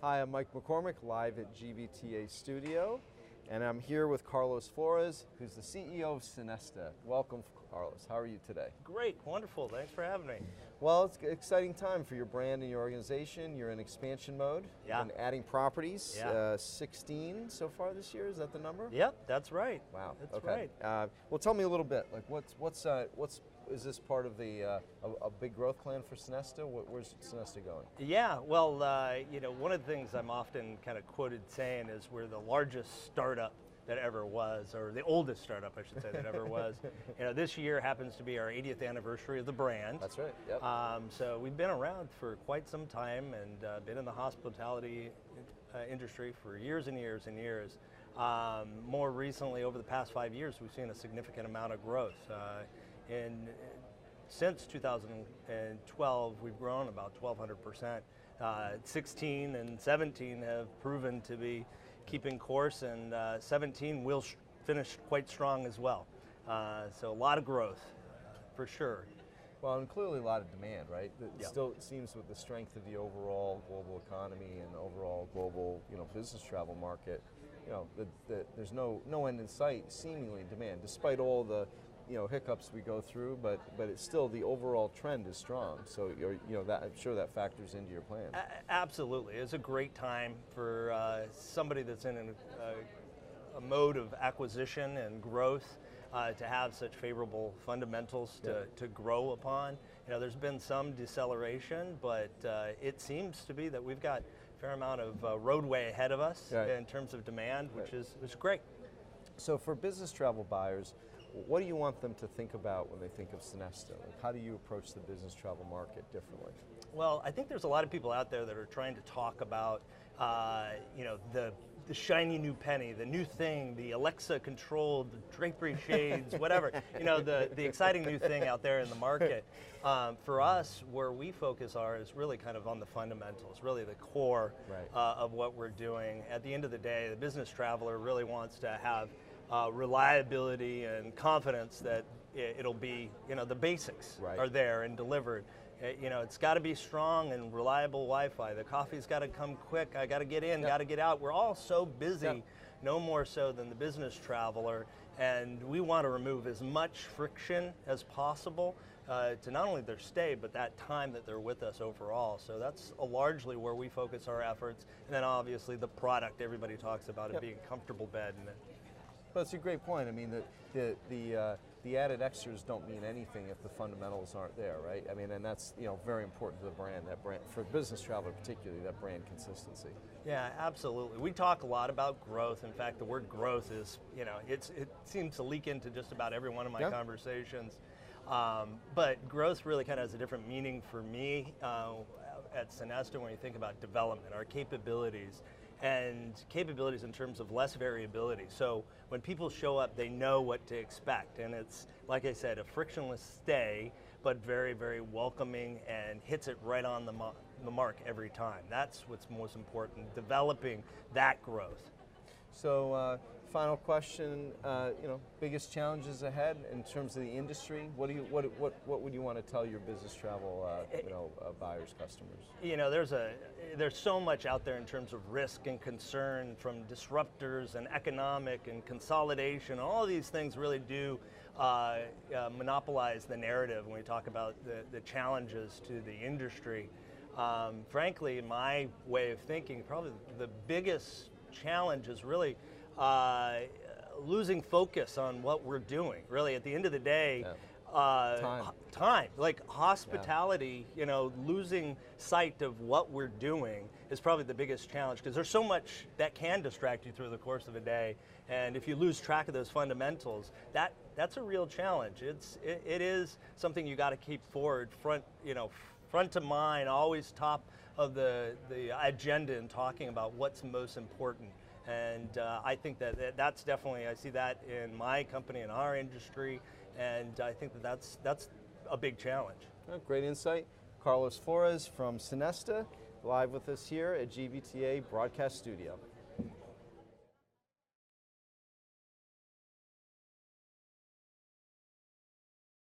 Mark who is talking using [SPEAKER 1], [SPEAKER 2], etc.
[SPEAKER 1] Hi, I'm Mike McCormick, live at GBTA Studio, and I'm here with Carlos Flores, who's the CEO of Sonesta. Welcome, Carlos. How are you today?
[SPEAKER 2] Great, wonderful. Thanks for having me.
[SPEAKER 1] Well, it's an exciting time for your brand and your organization. You're in expansion mode.
[SPEAKER 2] Yeah.
[SPEAKER 1] And adding properties.
[SPEAKER 2] Yeah.
[SPEAKER 1] 16 so far this year. Is that the number?
[SPEAKER 2] Yep, that's right.
[SPEAKER 1] Wow.
[SPEAKER 2] That's
[SPEAKER 1] okay.
[SPEAKER 2] right.
[SPEAKER 1] Well, tell me a little bit. Like, what's is this part of the a big growth plan for Sonesta? Where's Sonesta going?
[SPEAKER 2] Yeah, well, one of the things I'm often kind of quoted saying is we're the largest startup that ever was, or the oldest startup, I should say, that ever was. This year happens to be our 80th anniversary of the brand.
[SPEAKER 1] That's right. Yep.
[SPEAKER 2] So we've been around for quite some time and been in the hospitality industry for years and years and years. More recently, over the past 5 years, we've seen a significant amount of growth. Since 2012, we've grown about 1,200%. 16 and 17 have proven to be keeping course, and 17 will finish quite strong as well. So a lot of growth, for sure.
[SPEAKER 1] Well, and clearly a lot of demand, right? It
[SPEAKER 2] Yep.
[SPEAKER 1] still seems with the strength of the overall global economy and overall global, business travel market, there's no end in sight, seemingly demand, despite all the, hiccups we go through. But it's still, the overall trend is strong. So that, I'm sure that factors into your plan.
[SPEAKER 2] Absolutely, it's a great time for somebody that's in a mode of acquisition and growth. To have such favorable fundamentals to grow upon. There's been some deceleration, but it seems to be that we've got a fair amount of roadway ahead of us in terms of demand, which is great.
[SPEAKER 1] So for business travel buyers, what do you want them to think about when they think of Sonesta? Like, how do you approach the business travel market differently?
[SPEAKER 2] Well, I think there's a lot of people out there that are trying to talk about, the shiny new penny, the new thing, the Alexa-controlled drapery shades, whatever. The exciting new thing out there in the market. For us, where we focus is really kind of on the fundamentals, really the core of what we're doing. At the end of the day, the business traveler really wants to have reliability and confidence that it'll be, the basics are there and delivered. It's got to be strong and reliable Wi-Fi. The coffee's got to come quick. I got to get in, got to get out. We're all so busy, no more so than the business traveler, and we want to remove as much friction as possible to not only their stay, but that time that they're with us overall. So that's largely where we focus our efforts. And then obviously the product, everybody talks about it being a comfortable bed.
[SPEAKER 1] Well, it's a great point. I mean, the added extras don't mean anything if the fundamentals aren't there, right? I mean, and that's very important to the brand. That brand, for business traveler particularly, that brand consistency.
[SPEAKER 2] Yeah, absolutely. We talk a lot about growth. In fact, the word growth is it seems to leak into just about every one of my conversations. But growth really kind of has a different meaning for me at Sonesta when you think about development, our capabilities. And capabilities in terms of less variability. So when people show up, they know what to expect. And it's, like I said, a frictionless stay, but very, very welcoming and hits it right on the mark every time. That's what's most important, developing that growth.
[SPEAKER 1] So final question, biggest challenges ahead in terms of the industry? What would you want to tell your business travel buyers, customers?
[SPEAKER 2] There's so much out there in terms of risk and concern from disruptors and economic and consolidation. All of these things really do monopolize the narrative when we talk about the challenges to the industry. Frankly, in my way of thinking, probably the biggest challenge is really losing focus on what we're doing. Really, at the end of the day, time. Like hospitality, losing sight of what we're doing is probably the biggest challenge, because there's so much that can distract you through the course of a day. And if you lose track of those fundamentals, that's a real challenge. It is something you got to keep front of mind, always top of the agenda in talking about what's most important. And I think that's definitely, I see that in my company, in our industry, and I think that's a big challenge.
[SPEAKER 1] Great insight. Carlos Flores from Sonesta, live with us here at GBTA Broadcast Studio.